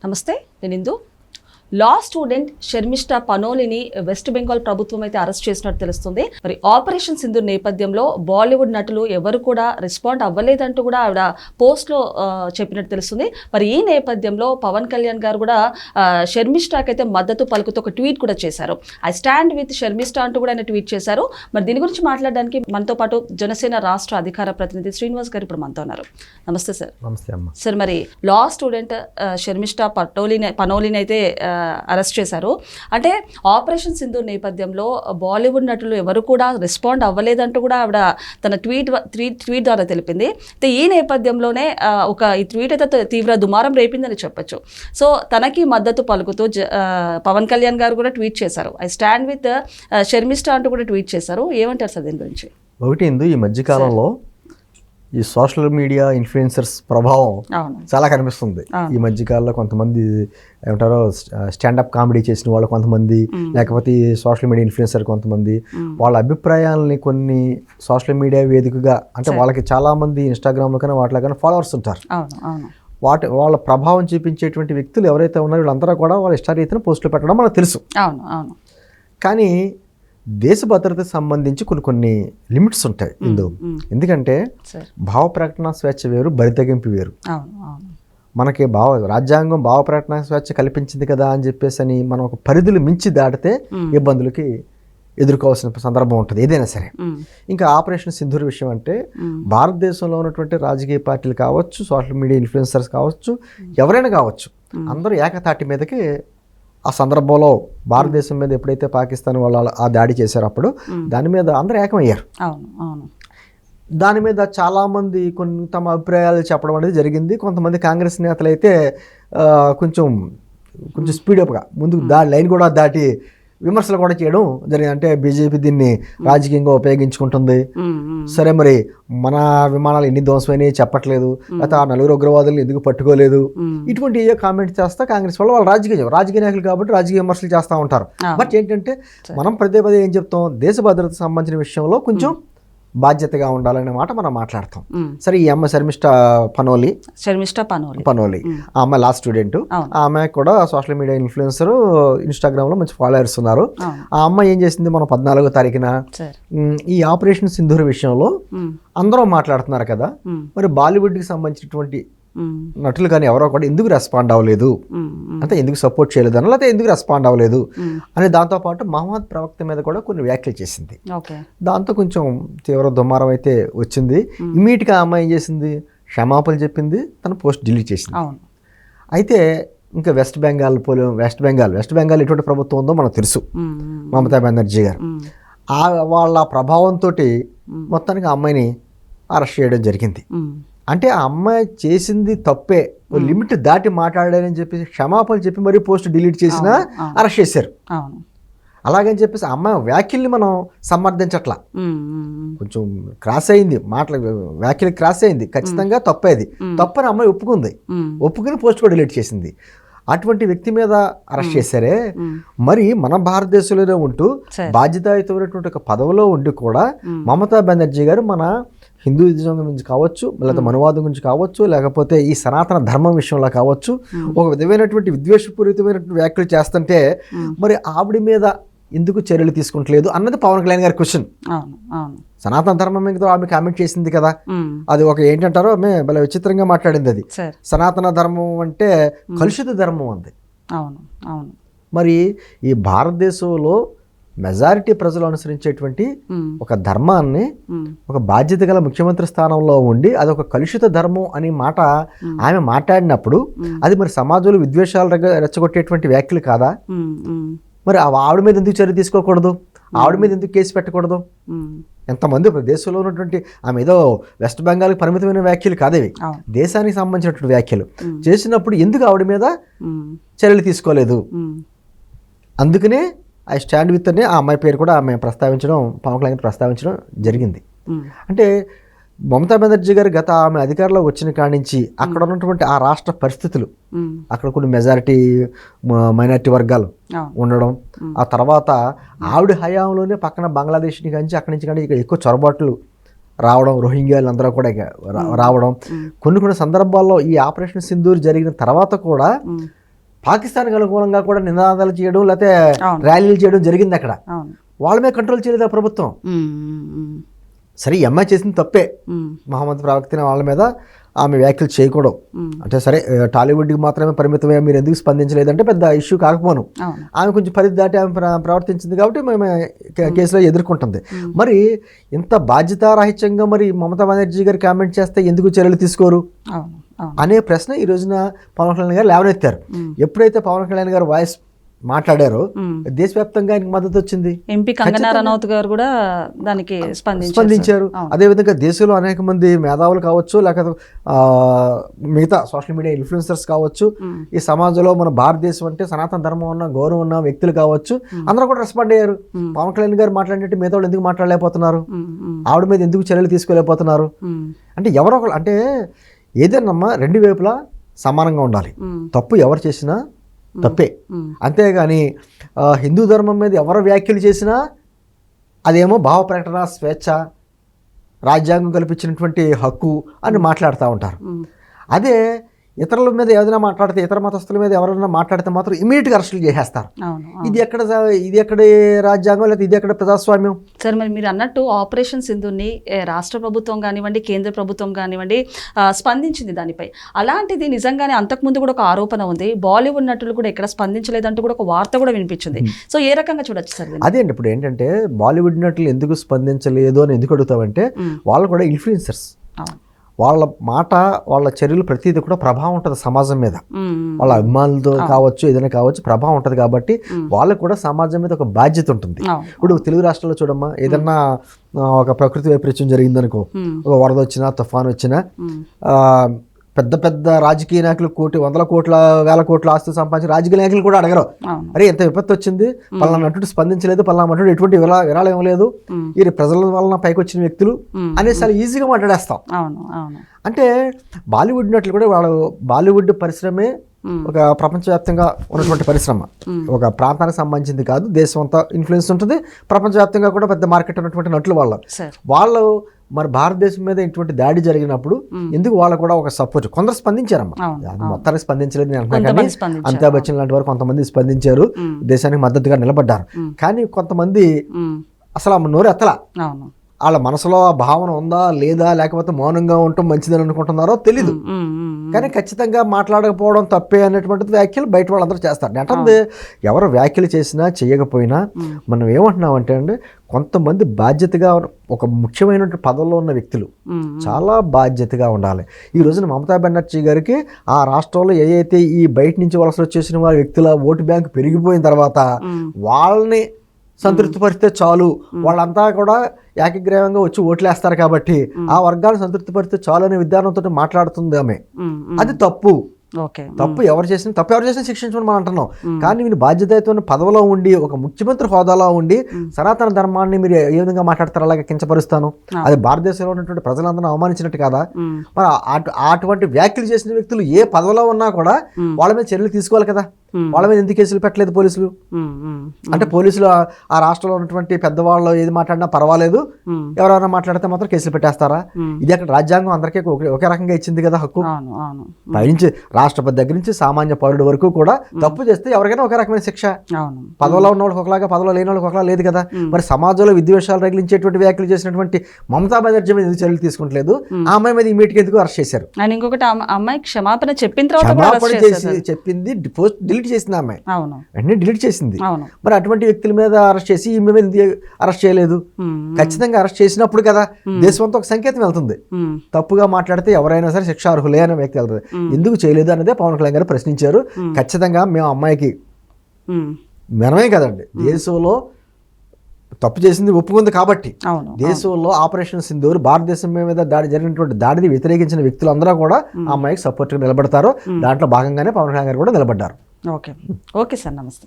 నమస్తే, నేను ఇందు. Law student Sharmishtha పనోలిని west Bengal ప్రభుత్వం అయితే అరెస్ట్ చేసినట్టు తెలుస్తుంది. మరి ఆపరేషన్ సింధూర్ నేపథ్యంలో బాలీవుడ్ నటులు ఎవరు కూడా రెస్పాండ్ అవ్వలేదంటూ కూడా ఆవిడ పోస్ట్లో చెప్పినట్టు తెలుస్తుంది. మరి ఈ నేపథ్యంలో పవన్ కళ్యాణ్ గారు కూడా షర్మిష్ఠాకి అయితే మద్దతు పలుకుతూ ఒక ట్వీట్ కూడా చేశారు. ఐ స్టాండ్ విత్ షర్మిష్ఠా అంటూ కూడా ఆయన ట్వీట్ చేశారు. మరి దీని గురించి మాట్లాడడానికి మనతో పాటు జనసేన రాష్ట్ర అధికార ప్రతినిధి శ్రీనివాస్ గారు ఇప్పుడు మనతో ఉన్నారు. నమస్తే సార్. నమస్తే అమ్మ. సార్, మరి లా స్టూడెంట్ షర్మిష్ఠా పనోలిని అయితే అరెస్ట్ చేశారు. అంటే ఆపరేషన్ సింధూర్ నేపథ్యంలో బాలీవుడ్ నటులు ఎవరు కూడా రెస్పాండ్ అవ్వలేదంటూ కూడా ఆవిడ తన ట్వీట్ ద్వారా తెలిపింది. అయితే ఈ నేపథ్యంలోనే ఈ ట్వీట్ అయితే తీవ్ర దుమారం రేపిందని చెప్పొచ్చు. సో తనకి మద్దతు పలుకుతూ పవన్ కళ్యాణ్ గారు కూడా ట్వీట్ చేశారు. ఐ స్టాండ్ విత్ షర్మిష్ఠా అంటూ కూడా ట్వీట్ చేశారు. ఏమంటారు సార్ దీని గురించి? ఒకటి ఈ మధ్యకాలంలో ఈ సోషల్ మీడియా ఇన్ఫ్లుయెన్సర్స్ ప్రభావం చాలా కనిపిస్తుంది. ఈ మధ్యకాలంలో కొంతమంది ఏమంటారో స్టాండప్ కామెడీ చేసిన వాళ్ళు కొంతమంది, లేకపోతే సోషల్ మీడియా ఇన్ఫ్లుయెన్సర్ కొంతమంది వాళ్ళ అభిప్రాయాలని కొన్ని సోషల్ మీడియా వేదికగా, అంటే వాళ్ళకి చాలా మంది ఇన్స్టాగ్రామ్లో కానీ వాటిలో కానీ ఫాలోవర్స్ ఉంటారు. వాళ్ళ ప్రభావం చూపించేటువంటి వ్యక్తులు ఎవరైతే ఉన్నారో వీళ్ళందరూ కూడా వాళ్ళ ఇష్టారీతిని పోస్టులు పెట్టడం మనకు తెలుసు. కానీ దేశ భద్రతకు సంబంధించి కొన్ని లిమిట్స్ ఉంటాయి ఇందు. ఎందుకంటే భావ ప్రకటన స్వేచ్ఛ వేరు, బరితెగింపు వేరు. మనకి రాజ్యాంగం భావ ప్రకటన స్వేచ్ఛ కల్పించింది కదా అని చెప్పేసి మనం ఒక పరిధులు మించి దాటితే ఇబ్బందులకి ఎదుర్కోవాల్సిన సందర్భం ఉంటుంది ఏదైనా సరే. ఇంకా ఆపరేషన్ సింధూర్ విషయం అంటే భారతదేశంలో ఉన్నటువంటి రాజకీయ పార్టీలు కావచ్చు, సోషల్ మీడియా ఇన్ఫ్లుయెన్సర్స్ కావచ్చు, ఎవరైనా కావచ్చు, అందరూ ఏకతాటి మీదకి ఆ సందర్భంలో భారతదేశం మీద ఎప్పుడైతే పాకిస్తాన్ వాళ్ళు ఆ దాడి చేశారో అప్పుడు దాని మీద అందరూ ఏకమయ్యారు. దాని మీద చాలామంది కొన్ని తమ అభిప్రాయాలు చెప్పడం అనేది జరిగింది. కొంతమంది కాంగ్రెస్ నేతలు అయితే కొంచెం స్పీడప్గా ముందుకు లైన్ కూడా దాటి విమర్శలు కూడా చేయడం జరిగింది. అంటే బీజేపీ దీన్ని రాజకీయంగా ఉపయోగించుకుంటుంది, సరే మరి మన విమానాలు ఎన్ని ధ్వంసమైనవి చెప్పట్లేదు, లేకపోతే ఆ 4 ఉగ్రవాదులను ఎందుకు పట్టుకోలేదు, ఇటువంటి ఏ కామెంట్ చేస్తా కాంగ్రెస్ వాళ్ళు రాజకీయ నాయకులు కాబట్టి రాజకీయ విమర్శలు చేస్తూ ఉంటారు. బట్ ఏంటంటే మనం పదే ఏం చెప్తాం, దేశ భద్రతకు సంబంధించిన విషయంలో కొంచెం బాధ్యతగా ఉండాలనే మాట మనం మాట్లాడతాం. సరే, ఈ అమ్మ షర్మిష్ఠా పనోలి ఆ అమ్మాయి లా స్టూడెంట్. ఆ అమ్మాయి కూడా సోషల్ మీడియా ఇన్ఫ్లుయెన్సర్, ఇన్స్టాగ్రామ్ లో మంచి ఫాలోవర్స్ ఉన్నారు. ఆ అమ్మాయి ఏం చేసింది, మన 14వ తారీఖున ఈ ఆపరేషన్ సింధూర్ విషయంలో అందరూ మాట్లాడుతున్నారు కదా, మరి బాలీవుడ్ కి సంబంధించినటువంటి నటులు కానీ ఎవరో కూడా ఎందుకు రెస్పాండ్ అవ్వలేదు, అంటే ఎందుకు సపోర్ట్ చేయలేదు అని, లేకపోతే ఎందుకు రెస్పాండ్ అవ్వలేదు అని, దాంతోపాటు మహమ్మద్ ప్రవక్త మీద కూడా కొన్ని వ్యాఖ్యలు చేసింది. దాంతో కొంచెం తీవ్ర దుమారం అయితే వచ్చింది. ఇమీడియట్గా ఆ అమ్మాయి ఏం చేసింది, క్షమాపణలు చెప్పింది, తన పోస్ట్ డిలీట్ చేసింది. అయితే ఇంకా వెస్ట్ బెంగాల్ ఎటువంటి ప్రభుత్వం ఉందో మనకు తెలుసు, మమతా బెనర్జీ గారు. వాళ్ళ ప్రభావంతో మొత్తానికి ఆ అమ్మాయిని అరెస్ట్ చేయడం జరిగింది. అంటే ఆ అమ్మాయి చేసింది తప్పే, లిమిట్ దాటి మాట్లాడారని చెప్పేసి క్షమాపణలు చెప్పి మరీ పోస్ట్ డిలీట్ చేసినా అరెస్ట్ చేశారు. అలాగని చెప్పేసి ఆ అమ్మాయి వ్యాఖ్యల్ని మనం సమర్థించట్లా, కొంచెం క్రాస్ అయింది, వ్యాఖ్యలు క్రాస్ అయింది, ఖచ్చితంగా తప్పేది, తప్పని అమ్మాయి ఒప్పుకుని పోస్ట్ కూడా డిలీట్ చేసింది. అటువంటి వ్యక్తి మీద అరెస్ట్ చేశారే, మరి మన భారతదేశంలోనే ఉంటూ బాధ్యతాయుతమైనటువంటి ఒక పదవిలో ఉండి కూడా మమతా బెనర్జీ గారు మన హిందూయిజం గురించి కావచ్చు, లేకపోతే మనువాదం గురించి కావచ్చు, లేకపోతే ఈ సనాతన ధర్మం విషయంలో కావచ్చు, ఒక విధమైనటువంటి విద్వేషపూరితమైనటువంటి వ్యాఖ్యలు చేస్తుంటే మరి ఆవిడ మీద ఎందుకు చర్యలు తీసుకుంటలేదు అన్నది పవన్ కళ్యాణ్ గారి క్వశ్చన్. సనాతన ధర్మం మీద ఆమె కామెంట్ చేసింది కదా, అది ఒక ఏంటంటారో ఆమె భలే విచిత్రంగా మాట్లాడింది. అది సనాతన ధర్మం అంటే కలుషిత ధర్మం అంది. మరి ఈ భారతదేశంలో మెజారిటీ ప్రజలు అనుసరించేటువంటి ఒక ధర్మాన్ని ఒక బాధ్యత గల ముఖ్యమంత్రి స్థానంలో ఉండి అది ఒక కలుషిత ధర్మం అనే మాట ఆమె మాట్లాడినప్పుడు అది మరి సమాజంలో విద్వేషాలు రెచ్చగొట్టేటువంటి వ్యాఖ్యలు కాదా? మరి ఆవిడ మీద ఎందుకు చర్య తీసుకోకూడదు, ఆవిడ మీద ఎందుకు కేసు పెట్టకూడదు? ఎంతమంది దేశంలో ఉన్నటువంటి ఆమె ఏదో వెస్ట్ బెంగాల్కి పరిమితమైన వ్యాఖ్యలు కాదేవి, దేశానికి సంబంధించినటువంటి వ్యాఖ్యలు చేసినప్పుడు ఎందుకు ఆవిడ మీద చర్యలు తీసుకోలేదు? అందుకనే ఐ స్టాండ్ విత్ అని ఆ అమ్మాయి పేరు కూడా ఆమె ప్రస్తావించడం, పవన్ కళ్యాణ్ ప్రస్తావించడం జరిగింది. అంటే మమతా బెనర్జీ గారు గత ఆమె అధికారంలోకి వచ్చిన కాడి నుంచి అక్కడ ఉన్నటువంటి ఆ రాష్ట్ర పరిస్థితులు, అక్కడ కొన్ని మెజారిటీ మైనారిటీ వర్గాలు ఉండడం, ఆ తర్వాత ఆవిడ హయాంలోనే పక్కన బంగ్లాదేశ్ నుంచి అక్కడి నుంచి కానీ ఇక్కడ ఎక్కువ చొరబాట్లు రావడం, రోహింగ్యాలు అందరూ కూడా రావడం, కొన్ని సందర్భాల్లో ఈ ఆపరేషన్ సింధూర్ జరిగిన తర్వాత కూడా పాకిస్తాన్కి అనుకూలంగా కూడా నినాదాలు చేయడం లేకపోతే అవును. ర్యాలీలు చేయడం జరిగింది అక్కడ. అవును. వాళ్ళ మీద కంట్రోల్ చేయలేదు ఆ ప్రభుత్వం. సరే ఈ అమ్మాయి చేసింది తప్పే, మహమ్మద్ ప్రవక్త వాళ్ళ మీద ఆమె వ్యాఖ్యలు చేయకూడదు అంటే సరే టాలీవుడ్కి మాత్రమే పరిమితమే, మీరు ఎందుకు స్పందించలేదంటే పెద్ద ఇష్యూ కాకపోను. ఆమె కొంచెం పరిధి దాటి ఆమె ప్రవర్తించింది కాబట్టి మేము కేసులో ఎదుర్కొంటుంది. మరి ఇంత బాధ్యతారాహిత్యంగా మరి మమతా బెనర్జీ గారు కామెంట్ చేస్తే ఎందుకు చర్యలు తీసుకోరు అనే ప్రశ్న ఈ రోజున పవన్ కళ్యాణ్ గారు లేవనెత్తారు. ఎప్పుడైతే పవన్ కళ్యాణ్ గారు వాయిస్ మాట్లాడారో దేశవ్యాప్తంగా ఆయనకు మద్దతు వచ్చింది. ఎంపీ కంగనా రనౌత్ గారు కూడా దానికి స్పందించారు. అదేవిధంగా దేశంలో అనేక మంది మేధావులు కావచ్చు, లేకపోతే మిగతా సోషల్ మీడియా ఇన్ఫ్లుయెన్సర్స్ కావచ్చు, ఈ సమాజంలో మన భారతదేశం అంటే సనాతన ధర్మం ఉన్న గౌరవం ఉన్న వ్యక్తులు కావచ్చు, అందరూ కూడా రెస్పాండ్ అయ్యారు. పవన్ కళ్యాణ్ గారు మాట్లాడినట్టు మిగతా వాళ్ళు ఎందుకు మాట్లాడలేకపోతున్నారు, ఆవిడ మీద ఎందుకు చర్యలు తీసుకోలేకపోతున్నారు అంటే ఎవరో ఒకళ్ళు అంటే ఏదైనా రెండు వైపులా సమానంగా ఉండాలి. తప్పు ఎవరు చేసినా తప్పే, అంతేగాని హిందూ ధర్మం మీద ఎవరు వ్యాఖ్యలు చేసినా అదేమో భావ ప్రకటన స్వేచ్ఛ, రాజ్యాంగం కల్పించినటువంటి హక్కు అని మాట్లాడుతూ ఉంటారు. అదే ఇతరుల మీద ఏదైనా మాట్లాడితే, ఇతర మతస్థుల మీద ఎవరైనా మాట్లాడితే మాత్రం ఇమీడియట్గా అరెస్టులు చేసేస్తారు. ఇది ఎక్కడ రాజ్యాంగం లేదా ఇది ఎక్కడ ప్రజాస్వామ్యం? సరే, మరి మీరు అన్నట్టు ఆపరేషన్ సింధూర్ని రాష్ట్ర ప్రభుత్వం కానివ్వండి, కేంద్ర ప్రభుత్వం కానివ్వండి స్పందించింది దానిపై. అలాంటిది నిజంగానే అంతకుముందు కూడా ఒక ఆరోపణ ఉంది, బాలీవుడ్ నటులు కూడా ఎక్కడ స్పందించలేదంటూ కూడా ఒక వార్త కూడా వినిపించింది. సో ఏ రకంగా చూడొచ్చు సార్? అదే అండి, ఇప్పుడు ఏంటంటే బాలీవుడ్ నటులు ఎందుకు స్పందించలేదు అని ఎందుకు అడుగుతామంటే వాళ్ళు కూడా ఇన్ఫ్లుయెన్సర్స్. వాళ్ళ మాట, వాళ్ళ చర్యలు ప్రతిదీ కూడా ప్రభావం ఉంటుంది సమాజం మీద. వాళ్ళ అభిమానులతో కావచ్చు, ఏదైనా కావచ్చు, ప్రభావం ఉంటుంది. కాబట్టి వాళ్ళకు కూడా సమాజం మీద ఒక బాధ్యత ఉంటుంది. ఇప్పుడు తెలుగు రాష్ట్రాల్లో చూడమ్మా, ఏదన్నా ఒక ప్రకృతి వైపరీత్యం జరిగిందనుకో, ఒక వరద వచ్చినా, తుఫాను వచ్చినా, పెద్ద పెద్ద రాజకీయ నాయకులు వందల కోట్ల వేల కోట్ల ఆస్తులు సంపాదించి రాజకీయ నాయకులు కూడా అడగరు, అరే ఎంత విపత్తు వచ్చింది, పలానా నటుడు స్పందించలేదు, పలానా నటుడు ఎటువంటి విరాళం ఇవ్వలేదు, ఈ ప్రజల వలన పైకి వచ్చిన వ్యక్తులు అనేసి చాలా ఈజీగా మాట్లాడేస్తాం. అంటే బాలీవుడ్ నటులు కూడా బాలీవుడ్ పరిశ్రమే ఒక ప్రపంచవ్యాప్తంగా ఉన్నటువంటి పరిశ్రమ, ఒక ప్రాంతానికి సంబంధించింది కాదు, దేశం అంతా ఇన్ఫ్లుయెన్స్ ఉంటుంది, ప్రపంచవ్యాప్తంగా కూడా పెద్ద మార్కెట్ ఉన్నటువంటి నటులు వాళ్ళు మరి భారతదేశం మీద ఇటువంటి దాడి జరిగినప్పుడు ఎందుకు వాళ్ళు కూడా ఒక సపోర్ట్, కొందరు స్పందించారమ్మా, మొత్తానికి స్పందించలేదు నేను అంటున్నా, కానీ అమితాబ్ బచ్చన్ లాంటి వారు కొంతమంది స్పందించారు, దేశానికి మద్దతుగా నిలబడ్డారు. కానీ కొంతమంది అసలు నోరు ఎత్తలా, వాళ్ళ మనసులో ఆ భావన ఉందా లేదా, లేకపోతే మౌనంగా ఉండటం మంచిదని అనుకుంటున్నారో తెలీదు, కానీ ఖచ్చితంగా మాట్లాడకపోవడం తప్పే అనేటువంటిది వ్యాఖ్యలు బయట వాళ్ళందరూ చేస్తారు. అంటే ఎవరు వ్యాఖ్యలు చేసినా చేయకపోయినా మనం ఏమంటున్నామంటే అండి, కొంతమంది బాధ్యతగా ఒక ముఖ్యమైనటువంటి పదవుల్లో ఉన్న వ్యక్తులు చాలా బాధ్యతగా ఉండాలి. ఈ రోజున మమతా బెనర్జీ గారికి ఆ రాష్ట్రంలో ఏదైతే ఈ బయట నుంచి వలస వచ్చేసిన వారి వ్యక్తుల ఓటు బ్యాంక్ పెరిగిపోయిన తర్వాత వాళ్ళని సంతృప్తిపరిస్తే చాలు, వాళ్ళంతా కూడా ఏకగ్రీవంగా వచ్చి ఓట్లేస్తారు కాబట్టి ఆ వర్గాన్ని సంతృప్తిపరిస్తే చాలు అనే విధానంతో మాట్లాడుతుంది ఆమె. అది తప్పు. తప్పు ఎవరు చేసినా శిక్షించమని మనం అంటున్నాం. కానీ మీరు బాధ్యతతో పదవిలో ఉండి, ఒక ముఖ్యమంత్రి హోదాలో ఉండి సనాతన ధర్మాన్ని మీరు ఏ విధంగా మాట్లాడతారు, అలాగే కించపరుస్తాను, అది భారతదేశంలో ఉన్నటువంటి ప్రజలందరూ అవమానించినట్టు కదా. మరి అటువంటి వ్యాఖ్యలు చేసిన వ్యక్తులు ఏ పదవిలో ఉన్నా కూడా వాళ్ళ మీద చర్యలు తీసుకోవాలి కదా. వాళ్ళ మీద ఎందుకు కేసులు పెట్టలేదు పోలీసులు? అంటే పోలీసులు ఆ రాష్ట్రంలో ఉన్నటువంటి పెద్దవాళ్ళు ఏది మాట్లాడినా పర్వాలేదు, ఎవరైనా మాట్లాడితే మాత్రం కేసులు పెట్టేస్తారా? ఇది అక్కడ రాజ్యాంగం అందరికీ ఒకే రకంగా ఇచ్చింది కదా హక్కు. పైనుంచి రాష్ట్రపతి దగ్గర నుంచి సామాన్య పౌరుడు వరకు కూడా తప్పు చేస్తే ఎవరికైనా ఒక రకమైన శిక్ష. పదవిలో ఉన్న వాళ్ళకి ఒకలాగా, పదవిలో లేని వాళ్ళకి ఒకలా లేదు కదా. మరి సమాజంలో విద్వేషాలు రగిలించేటువంటి వ్యాఖ్యలు చేసినటువంటి మమతా బెనర్జీ మీద ఎందుకు చర్యలు తీసుకుంటలేదు? ఆ అమ్మాయి మీద ఇమీడియట్ గా ఎందుకు అరెస్ట్ చేశారు? ఇంకొకటి, అమ్మాయి క్షమాపణ చెప్పిన తర్వాత చెప్పింది, పోస్ట్ డిలీట్ చేసింది అమ్మాయి, వెంటనే డిలీట్ చేసింది. మరి అటువంటి వ్యక్తుల మీద అరెస్ట్ చేసి ఈమె మీద అరెస్ట్ చేయలేదు? ఖచ్చితంగా అరెస్ట్ చేసినప్పుడు కదా దేశంతో ఒక సంకేతం వెళ్తుంది. తప్పుగా మాట్లాడితే ఎవరైనా సరే శిక్ష అర్హులే అనే వ్యక్తి వెళ్తుంది. ఎందుకు చేయలేదు అనేదే పవన్ కళ్యాణ్ గారు ప్రశ్నించారు. ఖచ్చితంగా మేము అమ్మాయికి మనమే కదండి, దేశంలో తప్పు చేసింది ఒప్పుకుంది కాబట్టి దేశంలో ఆపరేషన్ సింధూర్ భారతదేశం మీద దాడి జరిగినటువంటి దాడిని వ్యతిరేకించిన వ్యక్తులందరూ కూడా ఆ అమ్మాయికి సపోర్ట్గా నిలబడతారు. దాంట్లో భాగంగానే పవన్ కళ్యాణ్ గారు కూడా నిలబడ్డారు. ఓకే సార్, నమస్తే.